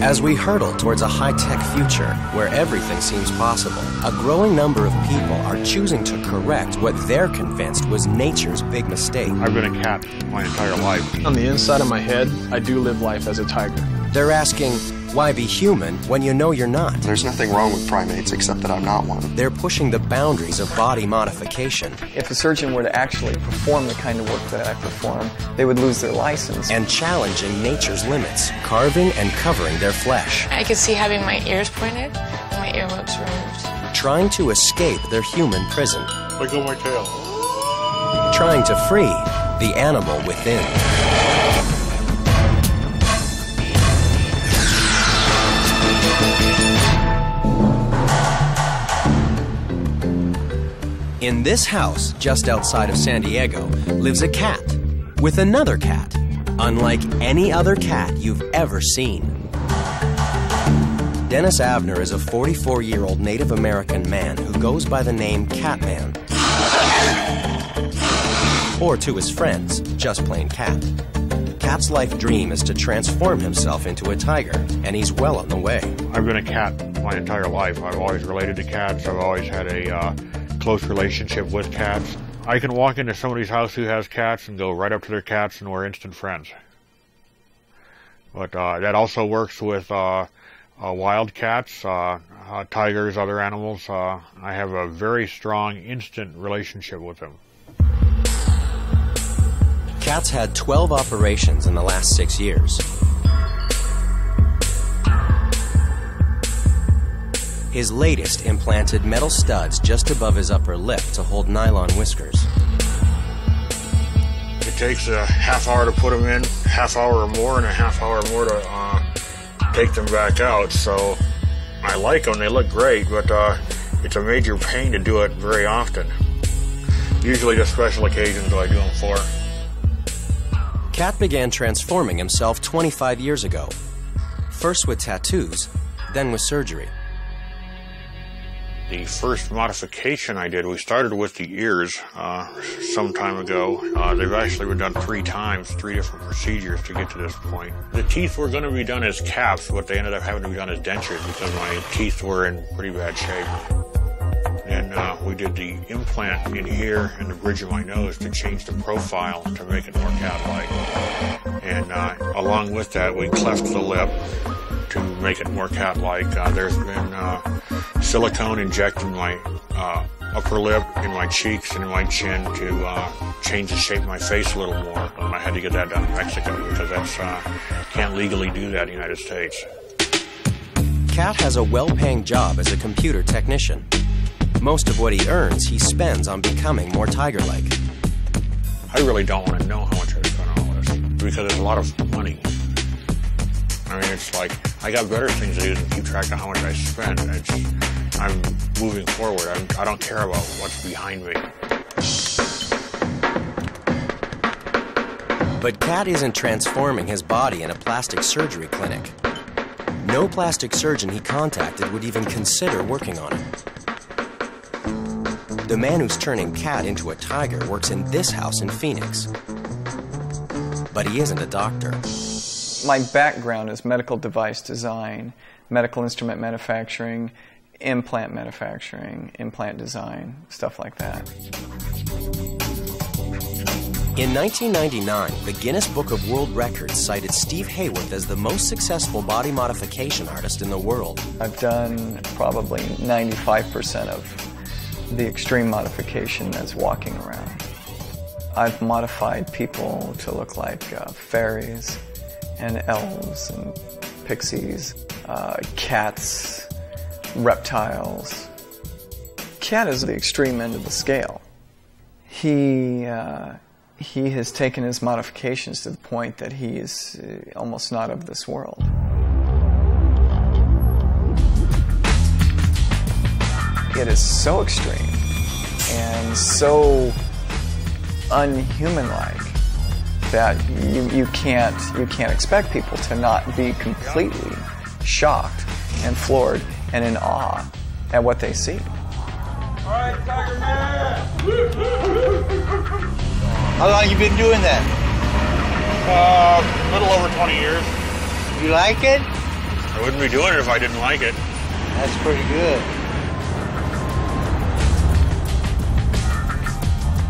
As we hurtle towards a high-tech future where everything seems possible, a growing number of people are choosing to correct what they're convinced was nature's big mistake. I've been a cat my entire life. On the inside of my head, I do live life as a tiger. They're asking, why be human when you know you're not? There's nothing wrong with primates except that I'm not one. They're pushing the boundaries of body modification. If a surgeon were to actually perform the kind of work that I perform, they would lose their license. And challenging nature's limits, carving and covering their flesh. I could see having my ears pointed and my earlobes removed. Trying to escape their human prison. Let go of my tail. Trying to free the animal within. In this house, just outside of San Diego, lives a cat with another cat, unlike any other cat you've ever seen. Dennis Avner is a 44-year-old Native American man who goes by the name Catman. Or to his friends, just plain Cat. Cat's life dream is to transform himself into a tiger, and he's well on the way. I've been a cat my entire life. I've always related to cats. I've always had a close relationship with cats. I can walk into somebody's house who has cats and go right up to their cats and we're instant friends. But that also works with wild cats, tigers, other animals. I have a very strong instant relationship with them. Cat's had 12 operations in the last 6 years. His latest implanted metal studs just above his upper lip to hold nylon whiskers. It takes a half hour to put them in, half hour or more, and a half hour more to take them back out. So I like them, they look great, but it's a major pain to do it very often. Usually just special occasions I do them for. Cat began transforming himself 25 years ago. First with tattoos, then with surgery. The first modification I did, we started with the ears some time ago. They've actually been done 3 times, 3 different procedures to get to this point. The teeth were going to be done as caps, but they ended up having to be done as dentures because my teeth were in pretty bad shape. And we did the implant in here and the bridge of my nose to change the profile to make it more cat-like. And along with that, we cleft the lip to make it more cat-like. There's been silicone injected in my upper lip, in my cheeks, and in my chin to change the shape of my face a little more. And I had to get that done in Mexico because that's can't legally do that in the United States. Cat has a well-paying job as a computer technician. Most of what he earns, he spends on becoming more tiger-like. I really don't want to know how much I spent on all this because it's a lot of money. I mean, it's like, I got better things to do than keep track of how much I spend. I'm moving forward. I don't care about what's behind me. But Cat isn't transforming his body in a plastic surgery clinic. No plastic surgeon he contacted would even consider working on it. The man who's turning Cat into a tiger works in this house in Phoenix. But he isn't a doctor. My background is medical device design, medical instrument manufacturing, implant design, stuff like that. In 1999, the Guinness Book of World Records cited Steve Hayworth as the most successful body modification artist in the world. I've done probably 95% of the extreme modification that's walking around. I've modified people to look like fairies and elves and pixies, cats, reptiles. Cat is the extreme end of the scale. He has taken his modifications to the point that he is almost not of this world. It is so extreme and so unhuman-like that you can't expect people to not be completely shocked and floored and in awe at what they see. All right, Tiger Man! How long you been doing that? A little over 20 years. You like it? I wouldn't be doing it if I didn't like it. That's pretty good.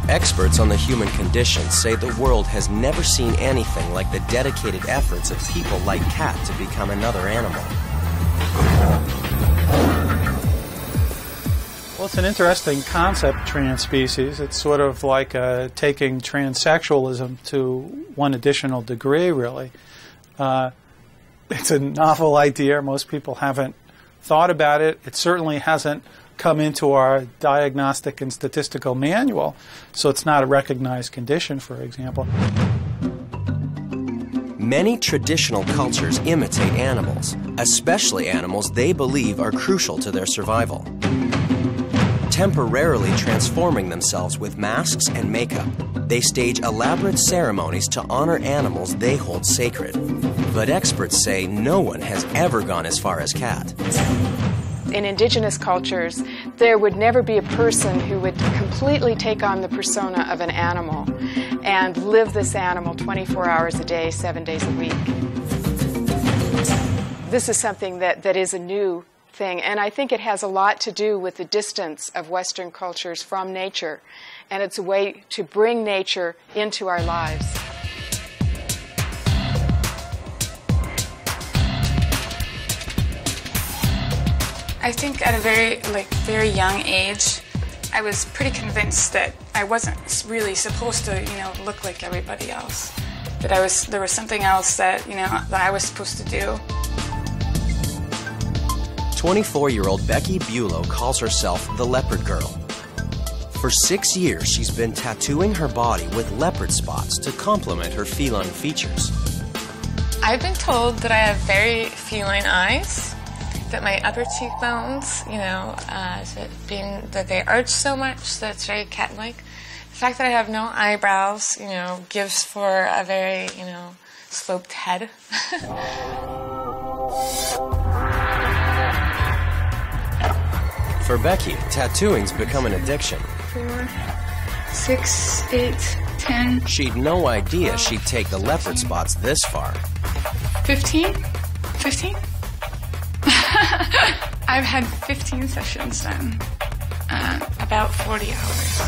Experts on the human condition say the world has never seen anything like the dedicated efforts of people like Cat to become another animal. Well, it's an interesting concept, trans-species. It's sort of like taking transsexualism to one additional degree, really. It's a novel idea. Most people haven't thought about it. It certainly hasn't come into our diagnostic and statistical manual, so it's not a recognized condition, for example. Many traditional cultures imitate animals, especially animals they believe are crucial to their survival. Temporarily transforming themselves with masks and makeup, they stage elaborate ceremonies to honor animals they hold sacred. But experts say no one has ever gone as far as Cat. In indigenous cultures, there would never be a person who would completely take on the persona of an animal and live this animal 24 hours a day, 7 days a week. This is something that is a new thing, and I think it has a lot to do with the distance of Western cultures from nature, and it's a way to bring nature into our lives. I think at a very young age, I was pretty convinced that I wasn't really supposed to, look like everybody else. That there was something else that I was supposed to do. 24-year-old Becky Bulow calls herself the Leopard Girl. For 6 years, she's been tattooing her body with leopard spots to complement her feline features. I've been told that I have very feline eyes, that my upper cheekbones, that they arch so much that it's very cat-like. The fact that I have no eyebrows, gives for a very, sloped head. For Becky, tattooing's become an addiction. 4, 6, 8, 10. She'd no idea she'd take the leopard spots this far. 15? 15? I've had 15 sessions done, about 40 hours.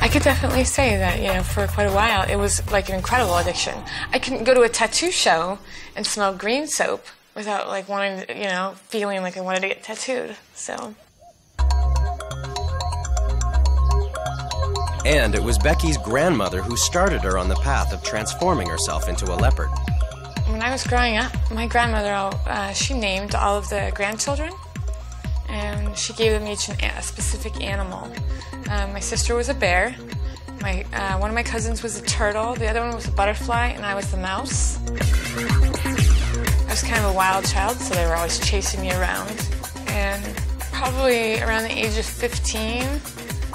I could definitely say that, for quite a while, it was like an incredible addiction. I couldn't go to a tattoo show and smell green soap without wanting to, feeling like I wanted to get tattooed, so. And it was Becky's grandmother who started her on the path of transforming herself into a leopard. When I was growing up, my grandmother, she named all of the grandchildren, and she gave them each a specific animal. My sister was a bear, one of my cousins was a turtle, the other one was a butterfly, and I was the mouse. I was kind of a wild child, so they were always chasing me around. And probably around the age of 15,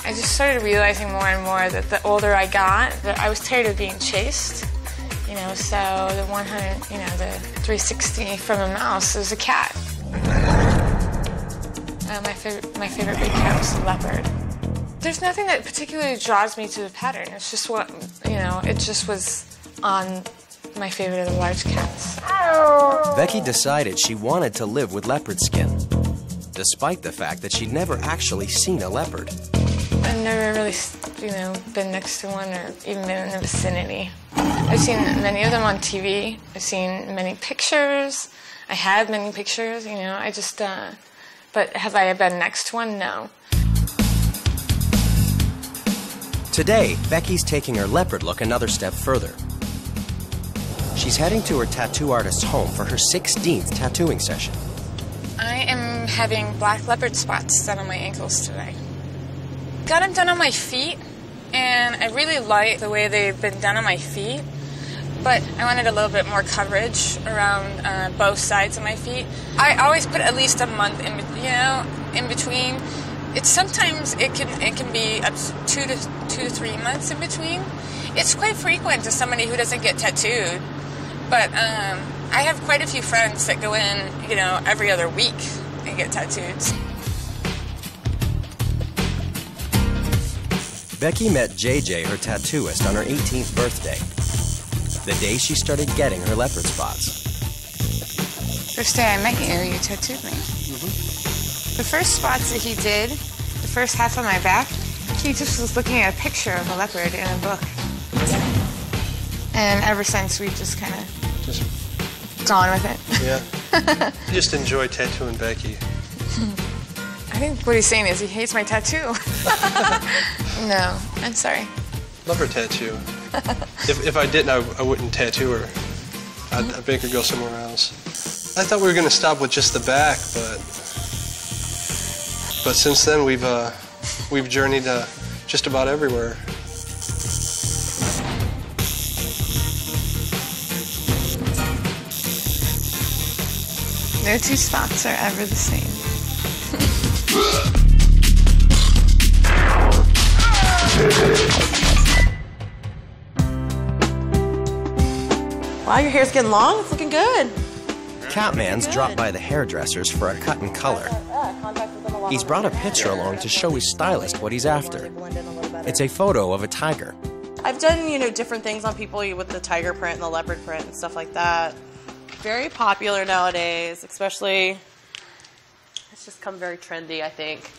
I just started realizing more and more that the older I got, that I was tired of being chased. So the 100, the 360 from a mouse was a cat. My favorite big cat was the leopard. There's nothing that particularly draws me to the pattern. It's just what, it just was on my favorite of the large cats. Becky decided she wanted to live with leopard skin, despite the fact that she'd never actually seen a leopard. I've never really, been next to one or even been in the vicinity. I've seen many of them on TV. I've seen many pictures. I have many pictures, I just, but have I been next to one? No. Today, Becky's taking her leopard look another step further. She's heading to her tattoo artist's home for her 16th tattooing session. I am having black leopard spots done on my ankles today. Got them done on my feet, and I really like the way they've been done on my feet, but I wanted a little bit more coverage around both sides of my feet. I always put at least a month in between. Sometimes it can be up to 2 to 3 months in between. It's quite frequent to somebody who doesn't get tattooed, but I have quite a few friends that go in, every other week and get tattooed. Becky met JJ, her tattooist, on her 18th birthday, the day she started getting her leopard spots. First day I met you, you tattooed me. The first spots that he did, the first half of my back, he just was looking at a picture of a leopard in a book. And ever since, we've just kind of gone with it. Yeah. I just enjoy tattooing Becky. I think what he's saying is he hates my tattoo. No, I'm sorry. Love her tattoo. If I didn't, I wouldn't tattoo her. I'd make her go somewhere else. I thought we were going to stop with just the back, but since then we've journeyed just about everywhere. No two spots are ever the same. Wow, your hair's getting long. It's looking good. Catman's dropped by the hairdressers for a cut and color. He's brought a picture along to show his stylist what he's after. It's a photo of a tiger. I've done, different things on people with the tiger print and the leopard print and stuff like that. Very popular nowadays, especially, it's just come very trendy, I think.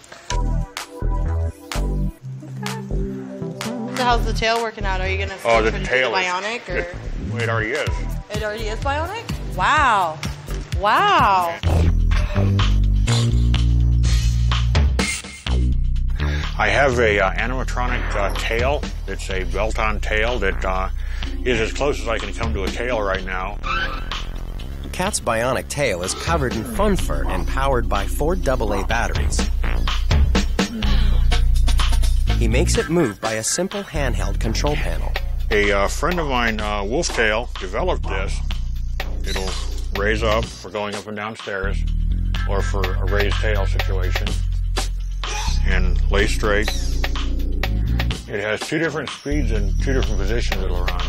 So how's the tail working out? Are you going to the tail is bionic? Or? It already is. It already is bionic? Wow. Wow. I have a animatronic tail. It's a belt-on tail that is as close as I can come to a tail right now. Cat's bionic tail is covered in fun fur and powered by 4 AA batteries. He makes it move by a simple handheld control panel. A friend of mine, Wolftail, developed this. It'll raise up for going up and down stairs or for a raised tail situation and lay straight. It has 2 different speeds and 2 different positions it'll run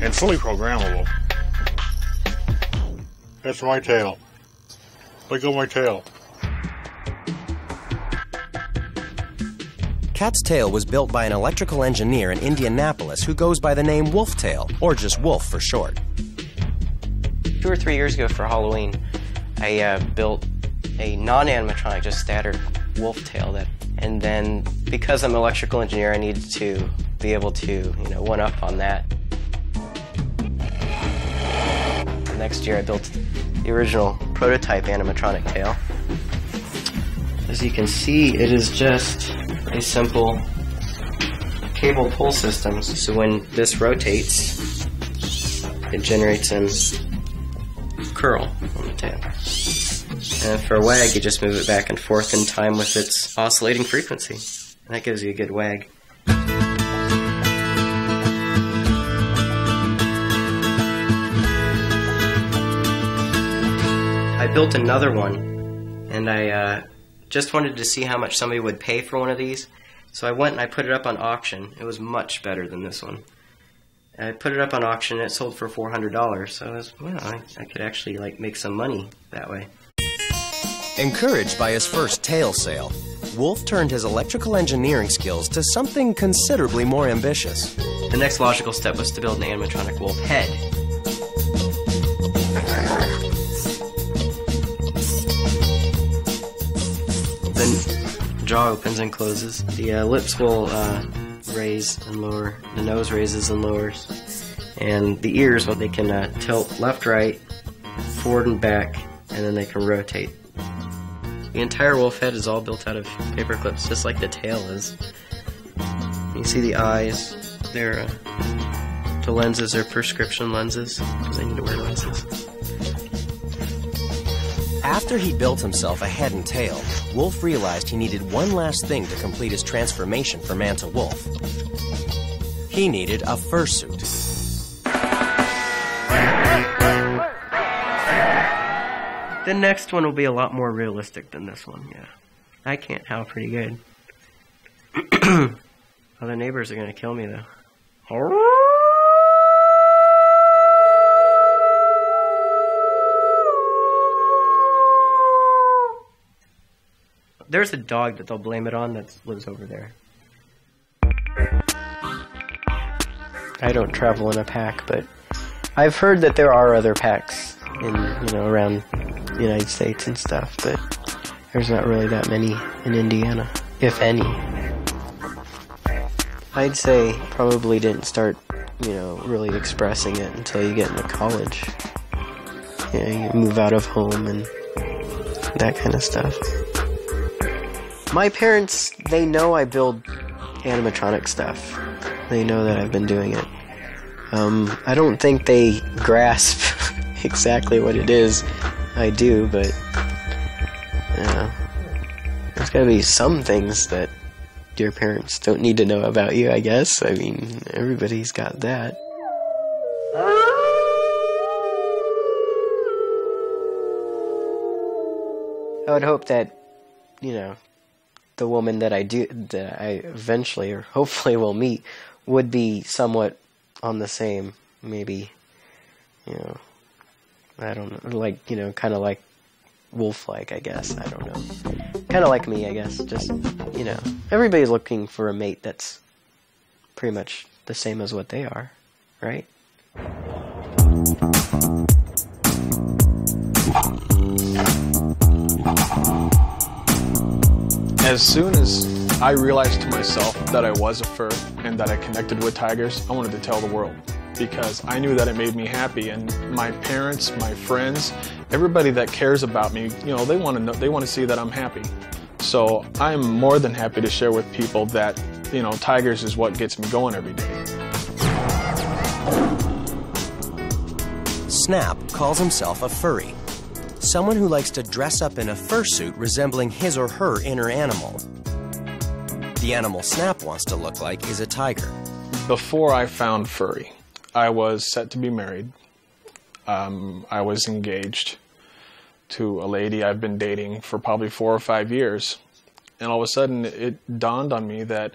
and fully programmable. That's my tail. Look at my tail. Cat's tail was built by an electrical engineer in Indianapolis who goes by the name Wolftail, or just Wolf for short. 2 or 3 years ago for Halloween, I built a non-animatronic, just standard wolf tail. And then, because I'm an electrical engineer, I needed to be able to, one-up on that. The next year, I built the original prototype animatronic tail. As you can see, it is just a simple cable pull system. So when this rotates, it generates an curl on the tail. And for a wag, you just move it back and forth in time with its oscillating frequency. And that gives you a good wag. I built another one, and I just wanted to see how much somebody would pay for one of these. So I went and I put it up on auction. It was much better than this one. I put it up on auction and it sold for $400. So I was, I could actually make some money that way. Encouraged by his first tail sale, Wolf turned his electrical engineering skills to something considerably more ambitious. The next logical step was to build an animatronic wolf head. The jaw opens and closes. The lips will raise and lower. The nose raises and lowers. And the ears, they can tilt left, right, forward and back, and then they can rotate. The entire wolf head is all built out of paper clips, just like the tail is. You see the eyes. The lenses are prescription lenses, because I need to wear lenses. After he built himself a head and tail, Wolf realized he needed one last thing to complete his transformation from man to wolf. He needed a fursuit. The next one will be a lot more realistic than this one, yeah. I can't howl pretty good. Other neighbors are going to kill me, though. There's a dog that they'll blame it on that lives over there. I don't travel in a pack, but I've heard that there are other packs in, around United States and stuff, but there's not really that many in Indiana, if any. I'd say probably didn't start, really expressing it until you get into college. You move out of home and that kind of stuff. My parents, they know I build animatronic stuff. They know that I've been doing it. I don't think they grasp exactly what it is I do, but there's gotta be some things that your parents don't need to know about you, I guess. I mean, everybody's got that. I would hope that, the woman that I eventually or hopefully will meet would be somewhat on the same, maybe, I don't know, like, kind of like wolf-like, I guess. I don't know. Kind of like me, I guess. Just, everybody's looking for a mate that's pretty much the same as what they are, right? As soon as I realized to myself that I was a fur and that I connected with tigers, I wanted to tell the world, because I knew that it made me happy, and my parents, my friends, everybody that cares about me, they want to know, they want to see that I'm happy. So I'm more than happy to share with people that, tigers is what gets me going every day. Snap calls himself a furry. Someone who likes to dress up in a fursuit resembling his or her inner animal. The animal Snap wants to look like is a tiger. Before I found furry, I was set to be married. I was engaged to a lady I've been dating for probably 4 or 5 years. And all of a sudden it dawned on me that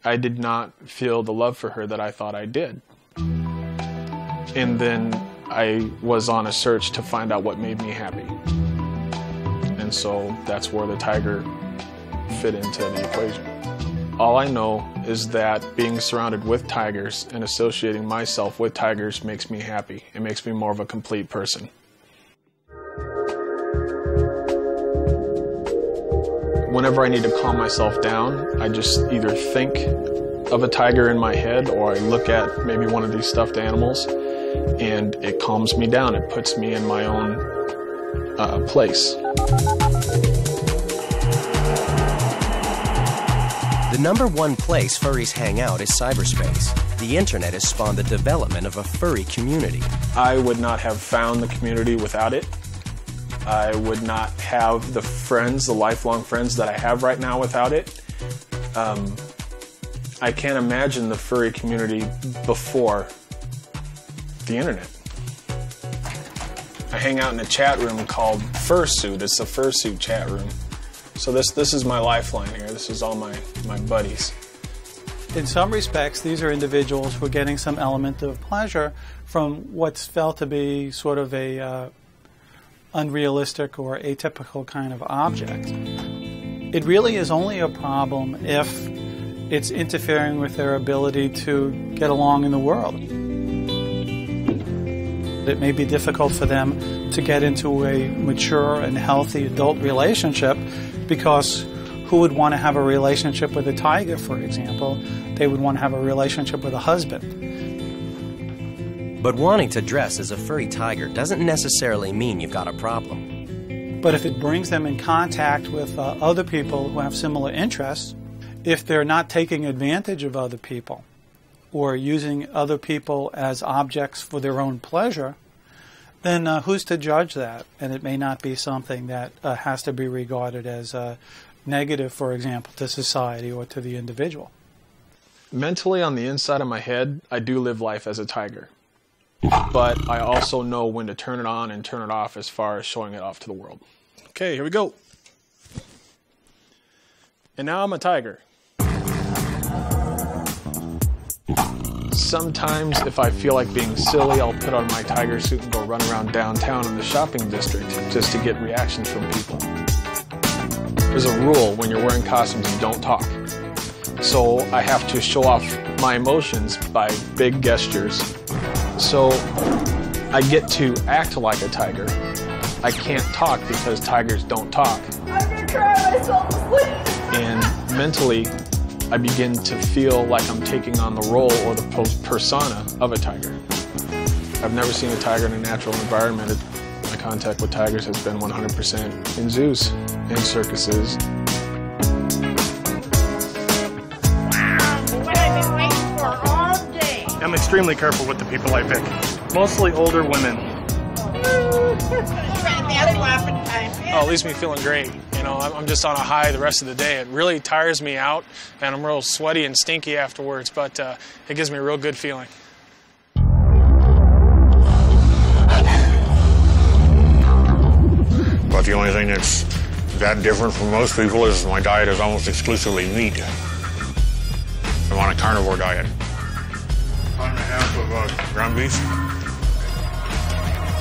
I did not feel the love for her that I thought I did. And then I was on a search to find out what made me happy. And so that's where the tiger fit into the equation. All I know is that being surrounded with tigers and associating myself with tigers makes me happy. It makes me more of a complete person. Whenever I need to calm myself down, I just either think of a tiger in my head or I look at maybe one of these stuffed animals, and it calms me down. It puts me in my own place. The #1 place furries hang out is cyberspace. The internet has spawned the development of a furry community. I would not have found the community without it. I would not have the friends, the lifelong friends that I have right now without it. I can't imagine the furry community before the internet. I hang out in a chat room called Fursuit. It's a fursuit chat room. So this is my lifeline here. This is all my buddies. In some respects, these are individuals who are getting some element of pleasure from what's felt to be sort of a unrealistic or atypical kind of object. It really is only a problem if it's interfering with their ability to get along in the world. It may be difficult for them to get into a mature and healthy adult relationship because who would want to have a relationship with a tiger, for example? They would want to have a relationship with a husband. But wanting to dress as a furry tiger doesn't necessarily mean you've got a problem. But if it brings them in contact with other people who have similar interests, if they're not taking advantage of other people or using other people as objects for their own pleasure, then who's to judge that? And it may not be something that has to be regarded as negative, for example, to society or to the individual. Mentally, on the inside of my head, I do live life as a tiger. But I also know when to turn it on and turn it off as far as showing it off to the world. Okay, here we go. And now I'm a tiger. Sometimes if I feel like being silly, I'll put on my tiger suit and go run around downtown in the shopping district just to get reactions from people. There's a rule when you're wearing costumes, you don't talk. So I have to show off my emotions by big gestures. So I get to act like a tiger, I can't talk because tigers don't talk. I'm gonna cry myself to sleep. And mentally, I begin to feel like I'm taking on the role or the persona of a tiger. I've never seen a tiger in a natural environment. My contact with tigers has been 100% in zoos and circuses. I'm extremely careful with the people I pick. Mostly older women. Oh, it leaves me feeling great. You know, I'm just on a high the rest of the day. It really tires me out, and I'm real sweaty and stinky afterwards, but it gives me a real good feeling. But the only thing that's that different from most people is my diet is almost exclusively meat. I'm on a carnivore diet. 1.5 of ground beef.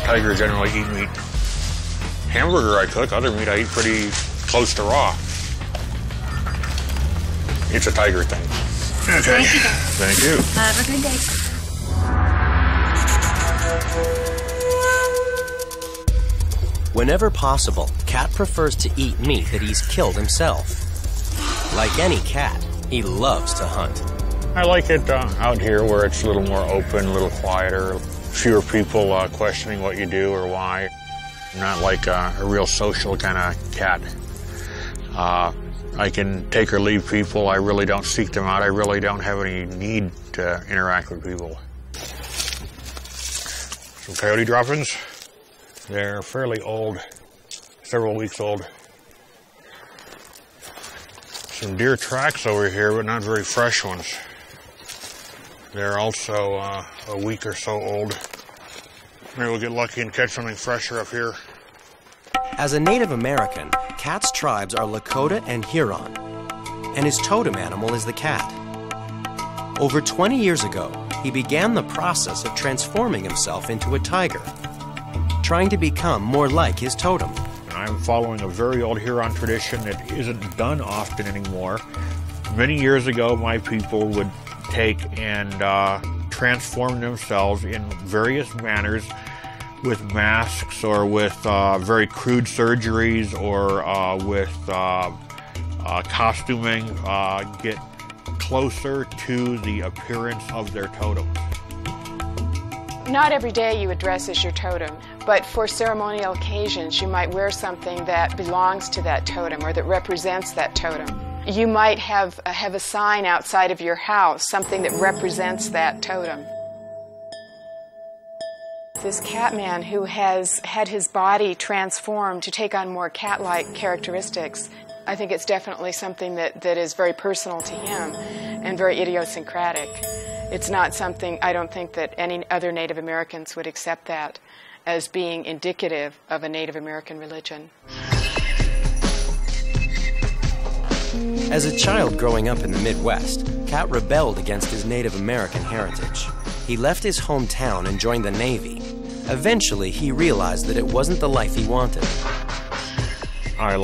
Tigers generally eat meat. Hamburger I cook, other meat I eat pretty close to raw. It's a tiger thing. Okay. Thank you. Have a good day. Whenever possible, Cat prefers to eat meat that he's killed himself. Like any cat, he loves to hunt. I like it out here where it's a little more open, a little quieter, fewer people questioning what you do or why. Not like a real social kind of cat. I can take or leave people. I really don't seek them out. I really don't have any need to interact with people. Some coyote droppings. They're fairly old, several weeks old. Some deer tracks over here, but not very fresh ones. They're also a week or so old. Maybe we'll get lucky and catch something fresher up here. As a Native American, Cat's tribes are Lakota and Huron, and his totem animal is the cat. Over 20 years ago, he began the process of transforming himself into a tiger, trying to become more like his totem. I'm following a very old Huron tradition that isn't done often anymore. Many years ago, my people would take and transform themselves in various manners with masks or with very crude surgeries or with costuming, get closer to the appearance of their totem. Not every day you would dress as your totem, but for ceremonial occasions you might wear something that belongs to that totem or that represents that totem. You might have a sign outside of your house, something that represents that totem. This cat man who has had his body transformed to take on more cat-like characteristics, I think it's definitely something that is very personal to him and very idiosyncratic. It's not something, I don't think that any other Native Americans would accept that as being indicative of a Native American religion. As a child growing up in the Midwest, Cat rebelled against his Native American heritage. He left his hometown and joined the Navy. Eventually, he realized that it wasn't the life he wanted. I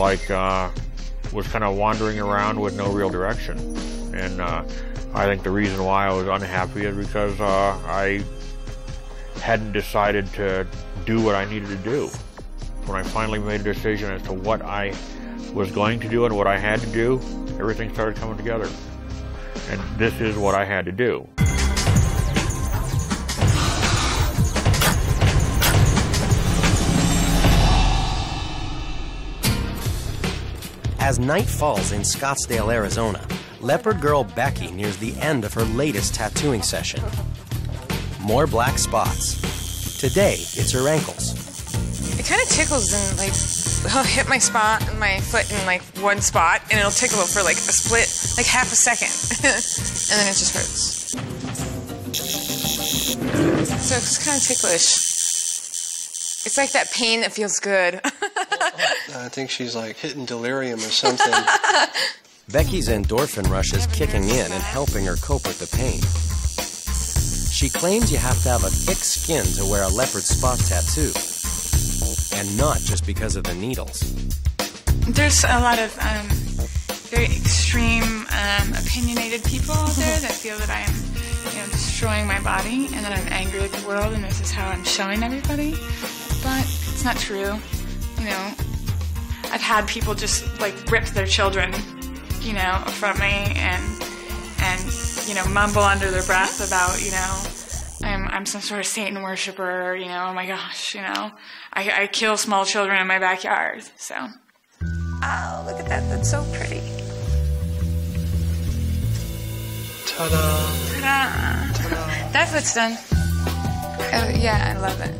was kind of wandering around with no real direction. And I think the reason why I was unhappy is because I hadn't decided to do what I needed to do. When I finally made a decision as to what I was going to do and what I had to do, everything started coming together. And this is what I had to do. As night falls in Scottsdale, Arizona, leopard girl Becky nears the end of her latest tattooing session. More black spots. Today, it's her ankles. It kind of tickles and like I'll hit my spot, my foot in like one spot, and it'll tickle for like a split, like half a second, and then it just hurts. So it's kind of ticklish. It's like that pain that feels good. I think she's like hitting delirium or something. Becky's endorphin rush is kicking in and helping her cope with the pain. She claims you have to have a thick skin to wear a leopard spot tattoo. And not just because of the needles. There's a lot of very extreme, opinionated people out there that feel that I am, destroying my body and that I'm angry at the world and this is how I'm showing everybody. But it's not true. You know, I've had people just like rip their children, you know, from me and you know, mumble under their breath about, you know, I'm some sort of Satan worshiper, you know, oh my gosh, you know, I kill small children in my backyard, so. Oh, look at that, that's so pretty. Ta-da! Ta-da! Ta-da. That's what's done. Yeah, I love it.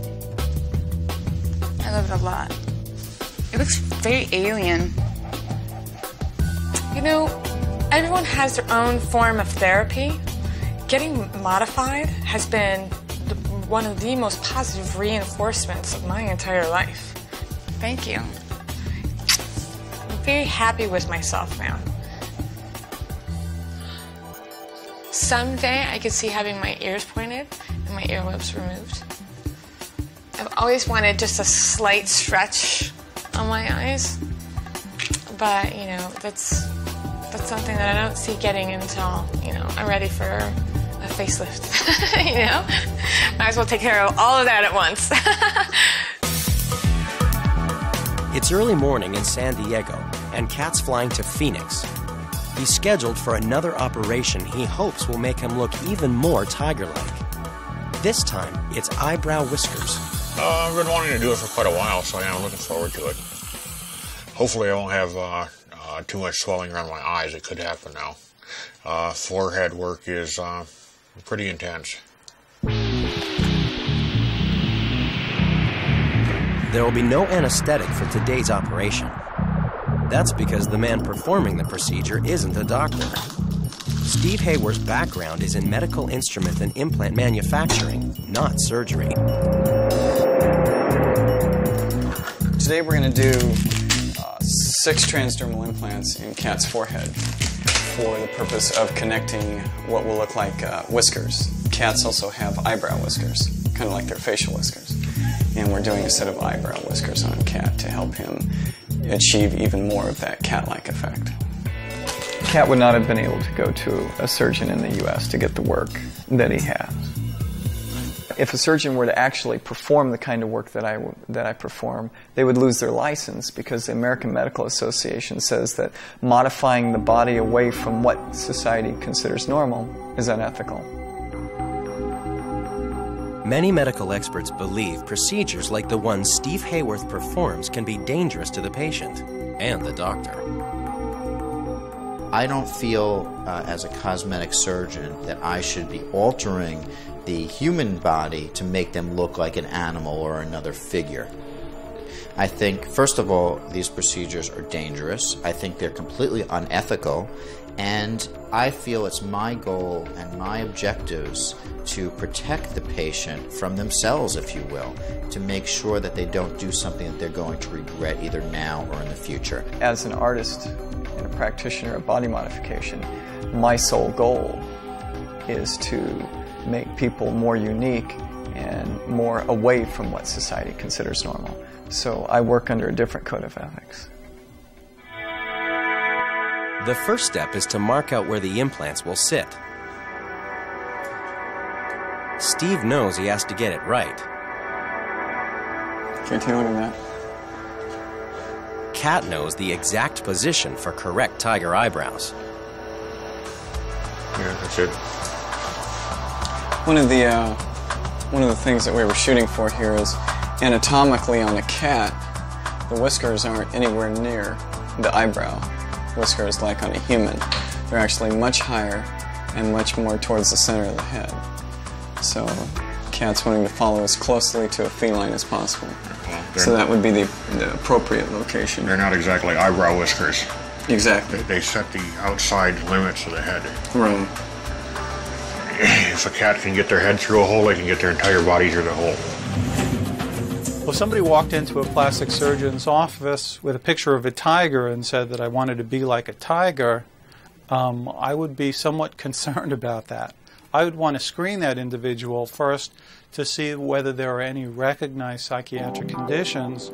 I love it a lot. It looks very alien. You know, everyone has their own form of therapy. Getting modified has been one of the most positive reinforcements of my entire life. Thank you. I'm very happy with myself now. Someday I could see having my ears pointed and my earlobes removed. I've always wanted just a slight stretch on my eyes, but you know, that's something that I don't see getting until, you know, I'm ready for a facelift. You know, might as well take care of all of that at once. It's early morning in San Diego, and Kat's flying to Phoenix. He's scheduled for another operation he hopes will make him look even more tiger-like. This time, it's eyebrow whiskers. I've been wanting to do it for quite a while, so I'm looking forward to it. Hopefully I won't have too much swelling around my eyes. It could happen now. Forehead work is pretty intense. There will be no anesthetic for today's operation. That's because the man performing the procedure isn't a doctor. Steve Hayworth's background is in medical instrument and implant manufacturing, not surgery. Today we're going to do 6 transdermal implants in Kat's forehead for the purpose of connecting what will look like whiskers. Cats also have eyebrow whiskers, kind of like their facial whiskers. And we're doing a set of eyebrow whiskers on Kat to help him achieve even more of that cat-like effect. Kat would not have been able to go to a surgeon in the U.S. to get the work that he has. If a surgeon were to actually perform the kind of work that I perform, they would lose their license because the American Medical Association says that modifying the body away from what society considers normal is unethical. Many medical experts believe procedures like the one Steve Hayworth performs can be dangerous to the patient and the doctor. I don't feel, as a cosmetic surgeon, that I should be altering the human body to make them look like an animal or another figure. I think, first of all, these procedures are dangerous. I think they're completely unethical. And I feel it's my goal and my objectives to protect the patient from themselves, if you will, to make sure that they don't do something that they're going to regret either now or in the future. As an artist and a practitioner of body modification, my sole goal is to make people more unique and more away from what society considers normal. So I work under a different code of ethics. The first step is to mark out where the implants will sit. Steve knows he has to get it right. Can you take a look at that? Kat knows the exact position for correct tiger eyebrows. Yeah, that's it. One of the things that we were shooting for here is anatomically on a cat, the whiskers aren't anywhere near the eyebrow whiskers like on a human. They're actually much higher and much more towards the center of the head. So Kat's wanting to follow as closely to a feline as possible. Well, so that would be the appropriate location. They're not exactly eyebrow whiskers. Exactly. They set the outside limits of the head. Right. If a cat can get their head through a hole, they can get their entire body through the hole. Well, somebody walked into a plastic surgeon's office with a picture of a tiger and said that I wanted to be like a tiger. I would be somewhat concerned about that. I would want to screen that individual first to see whether there are any recognized psychiatric conditions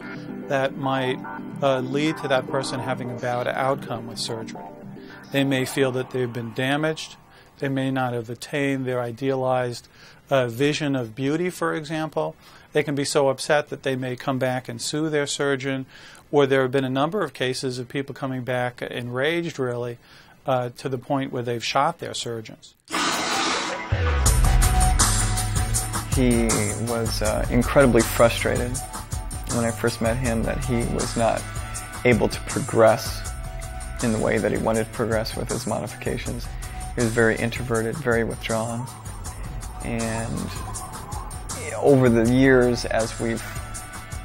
that might lead to that person having a bad outcome with surgery. They may feel that they've been damaged. They may not have attained their idealized vision of beauty, for example, they can be so upset that they may come back and sue their surgeon, or there have been a number of cases of people coming back enraged, really, to the point where they've shot their surgeons. He was incredibly frustrated when I first met him that he was not able to progress in the way that he wanted to progress with his modifications. He was very introverted, very withdrawn, and over the years, as we've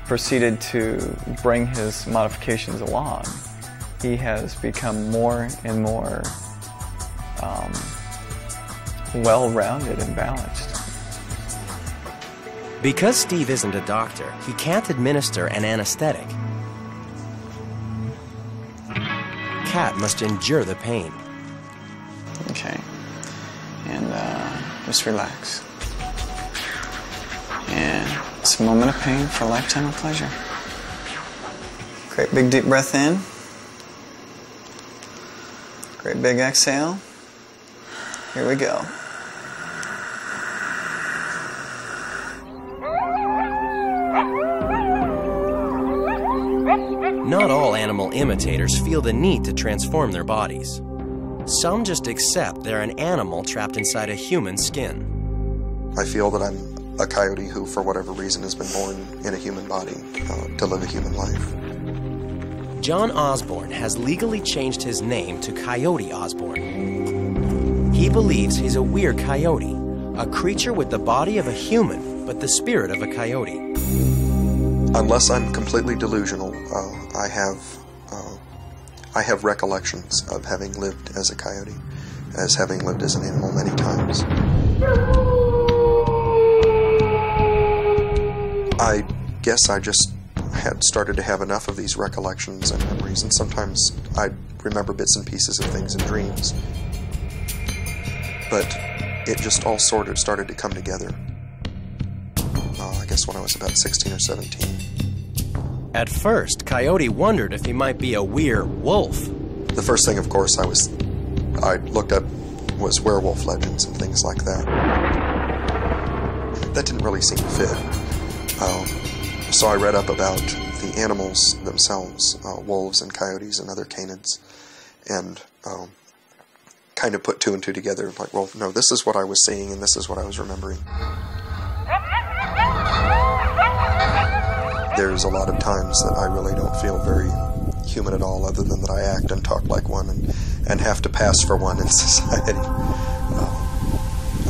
proceeded to bring his modifications along, he has become more and more well-rounded and balanced. Because Steve isn't a doctor, he can't administer an anesthetic. Cat must endure the pain. Okay, and just relax. And it's a moment of pain for a lifetime of pleasure. Great big deep breath in. Great big exhale. Here we go. Not all animal imitators feel the need to transform their bodies. Some just accept they're an animal trapped inside a human skin. I feel that I'm a coyote who, for whatever reason, has been born in a human body to live a human life. John Osborne has legally changed his name to Coyote Osborne. He believes he's a weird coyote, a creature with the body of a human, but the spirit of a coyote. Unless I'm completely delusional, I have recollections of having lived as a coyote, as having lived as an animal many times. I guess I just had started to have enough of these recollections and memories, and sometimes I remember bits and pieces of things in dreams. But it just all sort of started to come together. I guess when I was about 16 or 17. At first, Coyote wondered if he might be a werewolf. The first thing, of course, I looked up was werewolf legends and things like that. That didn't really seem to fit. So I read up about the animals themselves, wolves and coyotes and other canids, and kind of put two and two together, like, well, no, this is what I was seeing and this is what I was remembering. There's a lot of times that I really don't feel very human at all, other than that I act and talk like one and have to pass for one in society.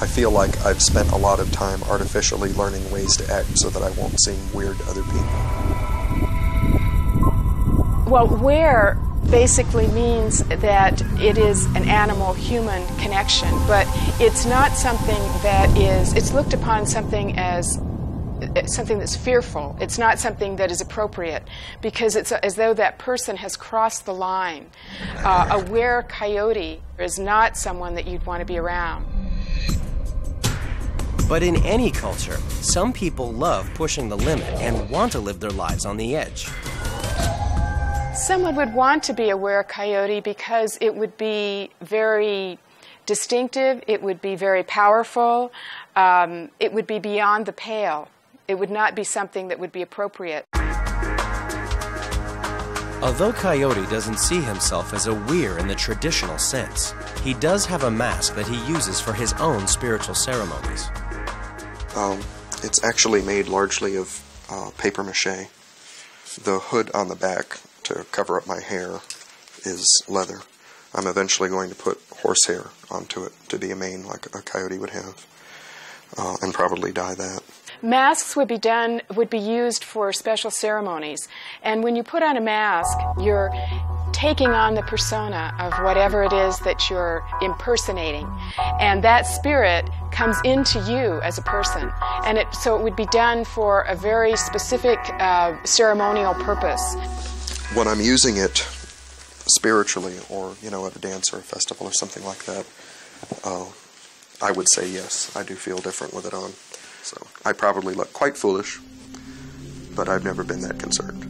I feel like I've spent a lot of time artificially learning ways to act so that I won't seem weird to other people. Well, where basically means that it is an animal-human connection, but it's not something that is, it's looked upon something as something that's fearful. It's not something that is appropriate, because it's as though that person has crossed the line. A were-coyote is not someone that you'd want to be around. But in any culture, some people love pushing the limit and want to live their lives on the edge. Someone would want to be a were-coyote because it would be very distinctive, it would be very powerful, it would be beyond the pale. It would not be something that would be appropriate. Although Coyote doesn't see himself as a weir in the traditional sense, he does have a mask that he uses for his own spiritual ceremonies. It's actually made largely of paper mache. The hood on the back to cover up my hair is leather. I'm eventually going to put horsehair onto it to be a mane like a coyote would have, and probably dye that. Masks would be used for special ceremonies, and when you put on a mask, you're taking on the persona of whatever it is that you're impersonating, and that spirit comes into you as a person, and so it would be done for a very specific ceremonial purpose. When I'm using it spiritually, or at a dance or a festival or something like that, I would say yes, I do feel different with it on. So I probably look quite foolish, but I've never been that concerned.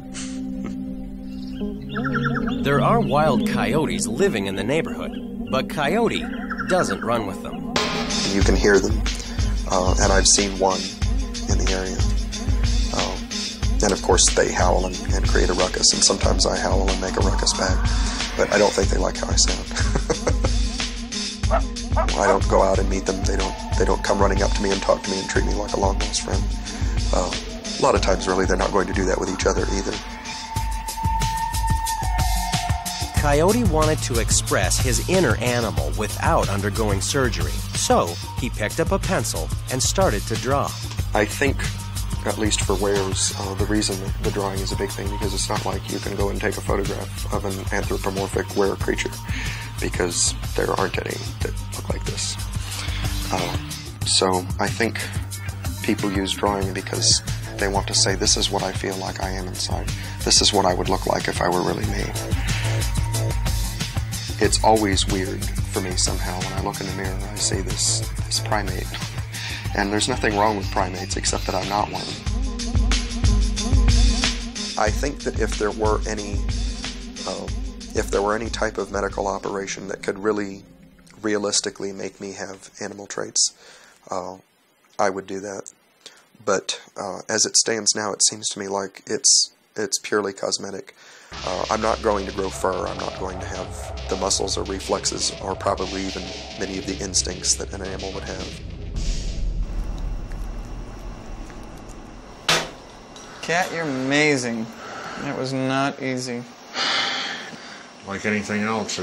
There are wild coyotes living in the neighborhood, but Coyote doesn't run with them. You can hear them, and I've seen one in the area. course, they howl and create a ruckus, and sometimes I howl and make a ruckus back. But I don't think they like how I sound. I don't go out and meet them. They don't come running up to me and talk to me and treat me like a long-lost friend. A lot of times, really, they're not going to do that with each other either. Coyote wanted to express his inner animal without undergoing surgery, so he picked up a pencil and started to draw. I think, at least for wares, the reason the drawing is a big thing, because it's not like you can go and take a photograph of an anthropomorphic were creature, because there aren't any that look like this. So I think people use drawing because they want to say, this is what I feel like I am inside. This is what I would look like if I were really me. It's always weird for me somehow when I look in the mirror and I see this primate. And there's nothing wrong with primates except that I'm not one. I think that if there were any type of medical operation that could really realistically make me have animal traits, I would do that. But as it stands now, it seems to me like it's purely cosmetic. I'm not going to grow fur. I'm not going to have the muscles or reflexes or probably even many of the instincts that an animal would have. Cat, you're amazing. That was not easy. Like anything else,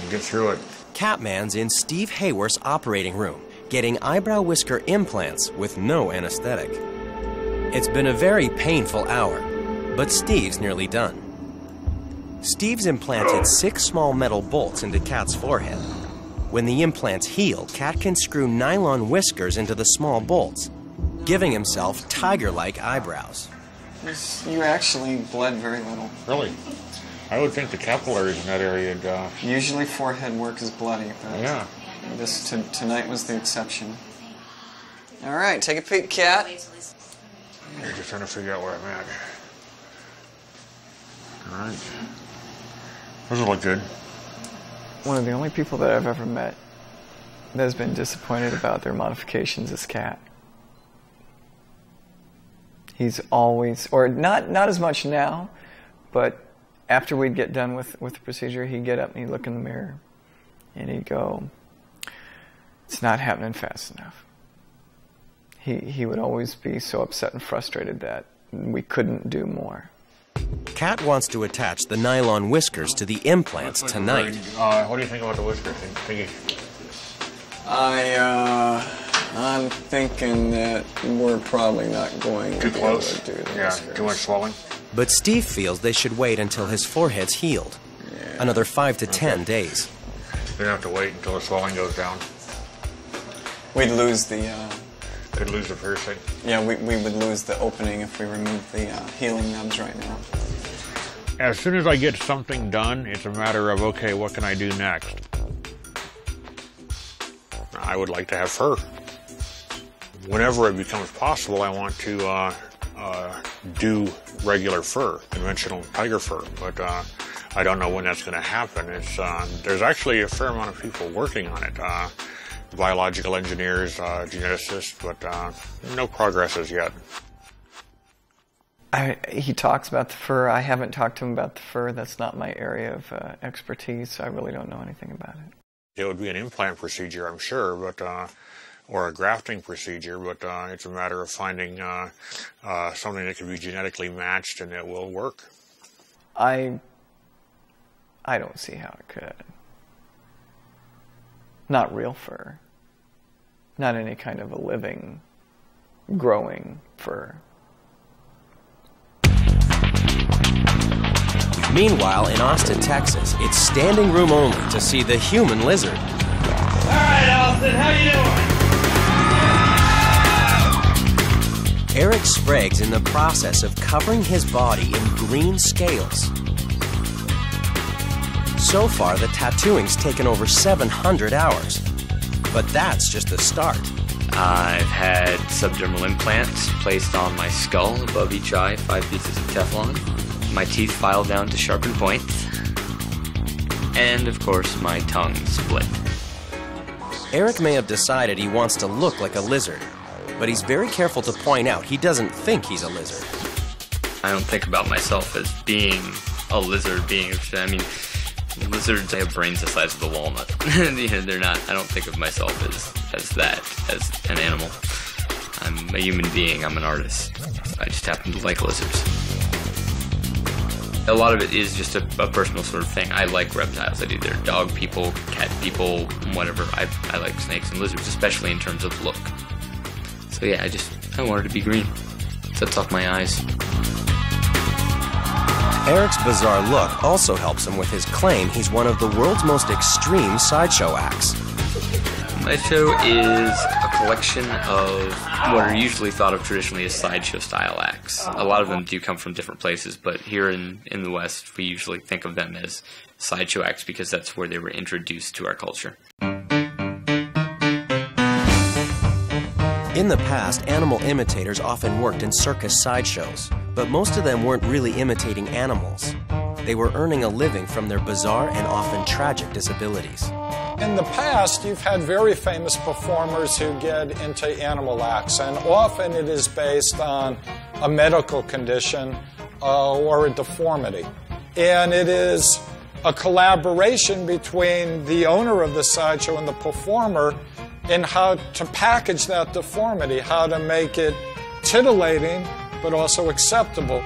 you get through it. Catman's in Steve Hayworth's operating room, getting eyebrow whisker implants with no anesthetic. It's been a very painful hour, but Steve's nearly done. Steve's implanted 6 small metal bolts into Cat's forehead. When the implants heal, Cat can screw nylon whiskers into the small bolts, giving himself tiger-like eyebrows. You actually bled very little. Really? I would think the capillaries in that area would... Usually forehead work is bloody, but yeah. Tonight was the exception. All right, take a peek, Cat. You're just trying to figure out where I'm at. All right. Doesn't look good. One of the only people that I've ever met that has been disappointed about their modifications is Cat. He's always, or not as much now, but after we'd get done with the procedure, he'd get up and he'd look in the mirror and he'd go, it's not happening fast enough. He would always be so upset and frustrated that we couldn't do more. Cat wants to attach the nylon whiskers to the implants tonight. What do you think about the whiskers? I'm thinking that we're probably not going to be able to do this. Yeah, too much swelling. But Steve feels they should wait until his forehead's healed. Yeah. Another 5 to 10 days. We'd have to wait until the swelling goes down. We'd lose the... Could lose the piercing. Yeah, we would lose the opening if we removed the healing nubs right now. As soon as I get something done, it's a matter of, okay, what can I do next? I would like to have fur. Whenever it becomes possible, I want to do regular fur, conventional tiger fur, but I don't know when that's going to happen. There's actually a fair amount of people working on it, biological engineers, geneticists, but no progress as yet. He talks about the fur. I haven't talked to him about the fur. That's not my area of expertise, so I really don't know anything about it. It would be an implant procedure, I'm sure, but or a grafting procedure, but it's a matter of finding something that can be genetically matched and that will work. I don't see how it could. Not real fur. Not any kind of a living, growing fur. Meanwhile, in Austin, Texas, it's standing room only to see the human lizard. All right, Austin, how you doing? Eric Sprague's in the process of covering his body in green scales. So far, the tattooing's taken over 700 hours. But that's just the start. I've had subdermal implants placed on my skull above each eye, 5 pieces of Teflon. My teeth filed down to sharpened points. And, of course, my tongue split. Eric may have decided he wants to look like a lizard, but he's very careful to point out he doesn't think he's a lizard. I don't think about myself as being a lizard being. I mean, lizards have brains the size of the walnut. They're not. I don't think of myself as that, as an animal. I'm a human being. I'm an artist. I just happen to like lizards. A lot of it is just a personal sort of thing. I like reptiles. I do. They're dog people, cat people, whatever. I like snakes and lizards, especially in terms of look. So yeah, I wanted to be green. Sets off my eyes. Eric's bizarre look also helps him with his claim he's one of the world's most extreme sideshow acts. My show is a collection of what are usually thought of traditionally as sideshow style acts. A lot of them do come from different places, but here in the West, we usually think of them as sideshow acts because that's where they were introduced to our culture. In the past, animal imitators often worked in circus sideshows, but most of them weren't really imitating animals. They were earning a living from their bizarre and often tragic disabilities. In the past, you've had very famous performers who get into animal acts, and often it is based on a medical condition or a deformity. And it is a collaboration between the owner of the sideshow and the performer in how to package that deformity, how to make it titillating but also acceptable.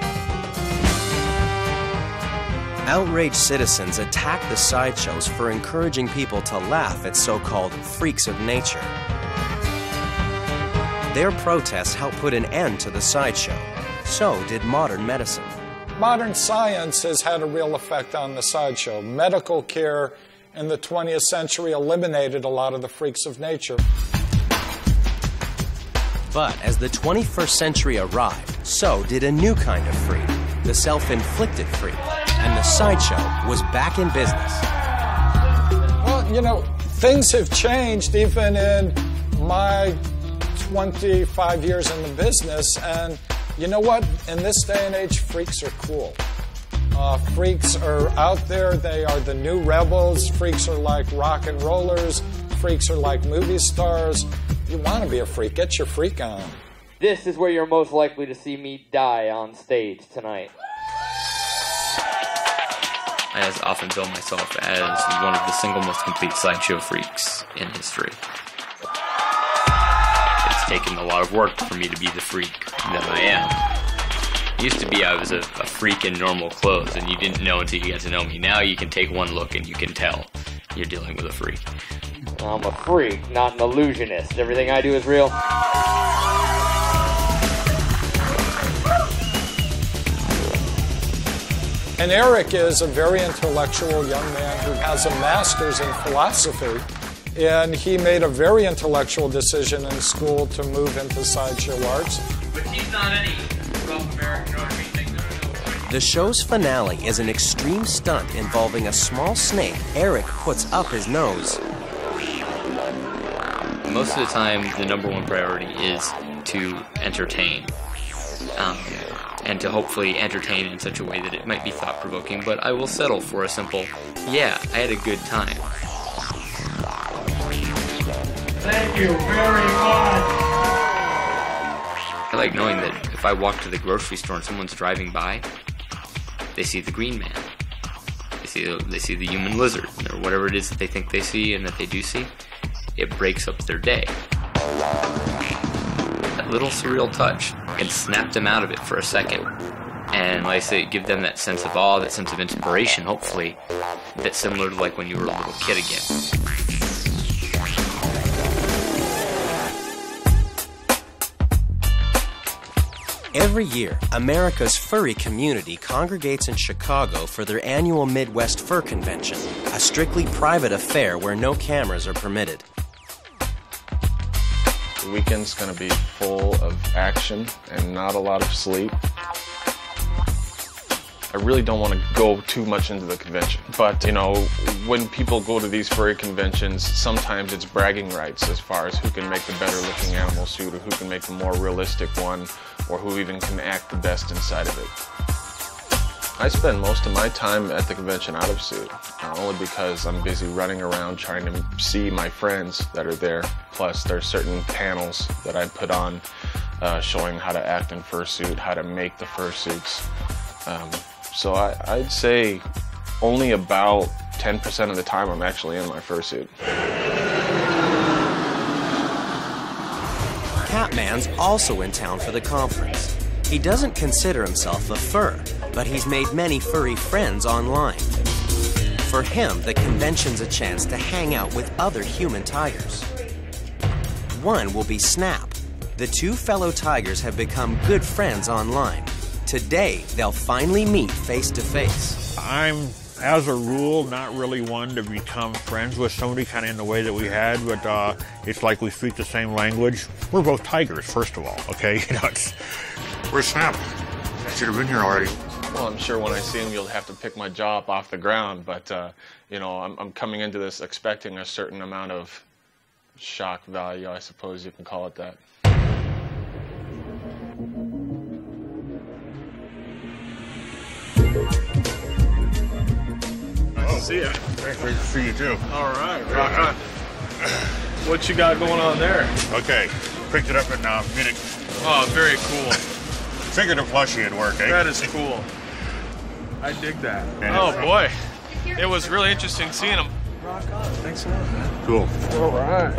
Outraged citizens attack the sideshows for encouraging people to laugh at so-called freaks of nature. Their protests helped put an end to the sideshow. So did modern medicine. Modern science has had a real effect on the sideshow. Medical care in the 20th century eliminated a lot of the freaks of nature. But as the 21st century arrived, so did a new kind of freak, the self-inflicted freak. And the sideshow was back in business. Well, you know, things have changed even in my 25 years in the business. And you know what? In this day and age, freaks are cool. Freaks are out there. They are the new rebels. Freaks are like rock and rollers. Freaks are like movie stars. You want to be a freak, get your freak on. This is where you're most likely to see me die on stage tonight. I often bill myself as one of the single most complete sideshow freaks in history. It's taken a lot of work for me to be the freak that I am. It used to be I was a freak in normal clothes, and you didn't know until you got to know me. Now you can take one look and you can tell you're dealing with a freak. I'm a freak, not an illusionist. Everything I do is real. And Eric is a very intellectual young man who has a master's in philosophy, and he made a very intellectual decision in school to move into sideshow arts. But he's not any Gulf American or anything. The show's finale is an extreme stunt involving a small snake Eric puts up his nose. Most of the time, the number one priority is to entertain. And to hopefully entertain in such a way that it might be thought-provoking, but I will settle for a simple, yeah, I had a good time. Thank you very much. I like knowing that if I walk to the grocery store and someone's driving by, they see the green man. They see the human lizard, or whatever it is that they think they see and that they do see. It breaks up their day. That little surreal touch can snap them out of it for a second. And like I say, give them that sense of awe, that sense of inspiration, hopefully, that's similar to like when you were a little kid again. Every year, America's furry community congregates in Chicago for their annual Midwest Fur Convention, a strictly private affair where no cameras are permitted. The weekend's going to be full of action and not a lot of sleep. I really don't want to go too much into the convention. But, you know, when people go to these furry conventions, sometimes it's bragging rights as far as who can make the better looking animal suit or who can make the more realistic one or who even can act the best inside of it. I spend most of my time at the convention out of suit, only because I'm busy running around trying to see my friends that are there. Plus, there's certain panels that I put on showing how to act in fursuit, how to make the fursuits. So I'd say only about 10% of the time I'm actually in my fursuit. Catman's also in town for the conference. He doesn't consider himself a fur, but he's made many furry friends online. For him, the convention's a chance to hang out with other human tigers. One will be Snap. The two fellow tigers have become good friends online. Today, they'll finally meet face to face. I'm, as a rule, not really one to become friends with somebody kind of in the way that we had, but it's like we speak the same language. We're both tigers, first of all, okay? Where's Snap? I should have been here already. Well, I'm sure when I see him, you'll have to pick my jaw up off the ground, but, I'm coming into this expecting a certain amount of shock value, I suppose you can call it that. Nice to see you. Great to see you, too. All right, rock on. What you got going on there? Okay, picked it up in Munich. Oh, very cool. Figured a plushie would work, eh? That is cool. I dig that. And oh, boy. It was really interesting seeing him. Rock on. Thanks a lot, man. Cool. All right.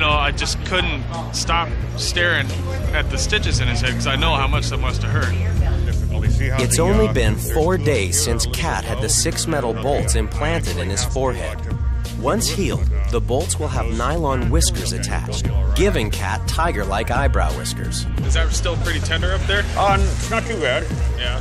I just couldn't stop staring at the stitches in his head because I know how much that must have hurt. It's only been 4 days since Cat had the 6 metal bolts implanted in his forehead. Once healed, the bolts will have nylon whiskers attached, giving Cat tiger-like eyebrow whiskers. Is that still pretty tender up there? It's not too bad. Yeah.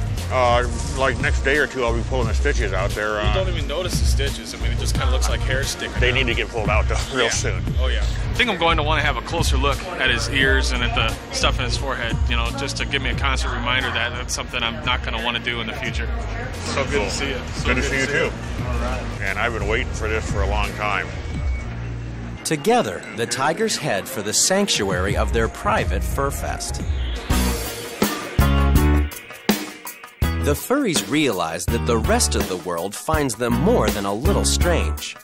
Like next day or two, I'll be pulling the stitches out there. You don't even notice the stitches. I mean, it just kind of looks like hair sticking They out. need to get pulled out, though, real soon. Oh, yeah. I think I'm going to want to have a closer look at his ears and at the stuff in his forehead, just to give me a constant reminder that that's something I'm not going to want to do in the future. So good to see you. Good to see you, too. All right. And I've been waiting for this for a long time. Together, the tigers head for the sanctuary of their private fur fest. The furries realize that the rest of the world finds them more than a little strange.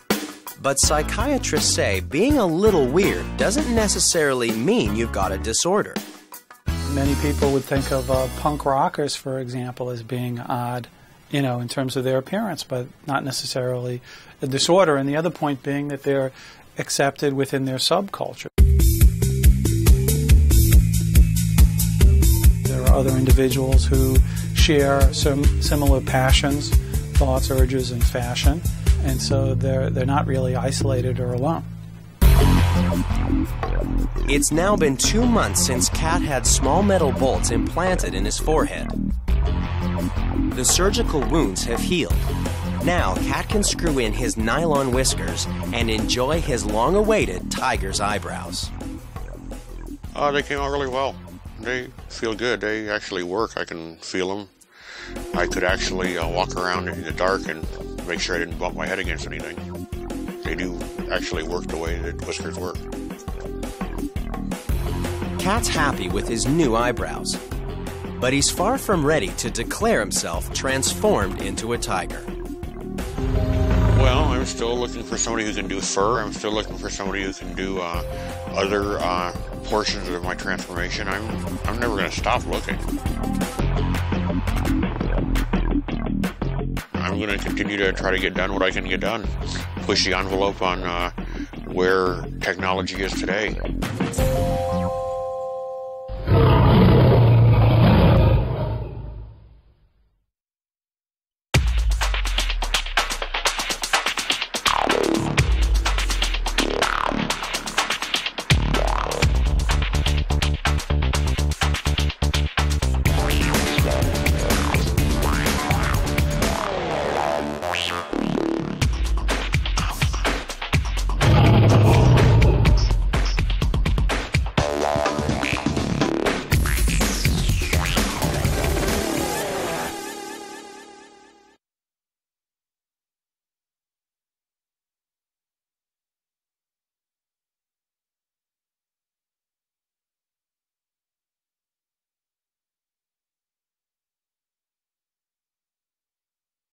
But psychiatrists say being a little weird doesn't necessarily mean you've got a disorder. Many people would think of punk rockers, for example, as being odd, in terms of their appearance, but not necessarily a disorder. And the other point being that they're accepted within their subculture. There are other individuals who share some similar passions, thoughts, urges, and fashion, and so they're not really isolated or alone. It's now been 2 months since Cat had small metal bolts implanted in his forehead. The surgical wounds have healed. Now, Cat can screw in his nylon whiskers and enjoy his long-awaited tiger's eyebrows. They came out really well. They feel good. They actually work. I can feel them. I could actually walk around in the dark and make sure I didn't bump my head against anything. They do actually work the way that whiskers work. Cat's happy with his new eyebrows, but he's far from ready to declare himself transformed into a tiger. Well, I'm still looking for somebody who can do fur. I'm still looking for somebody who can do other portions of my transformation. I'm never going to stop looking. I'm going to continue to try to get done what I can get done. Push the envelope on where technology is today.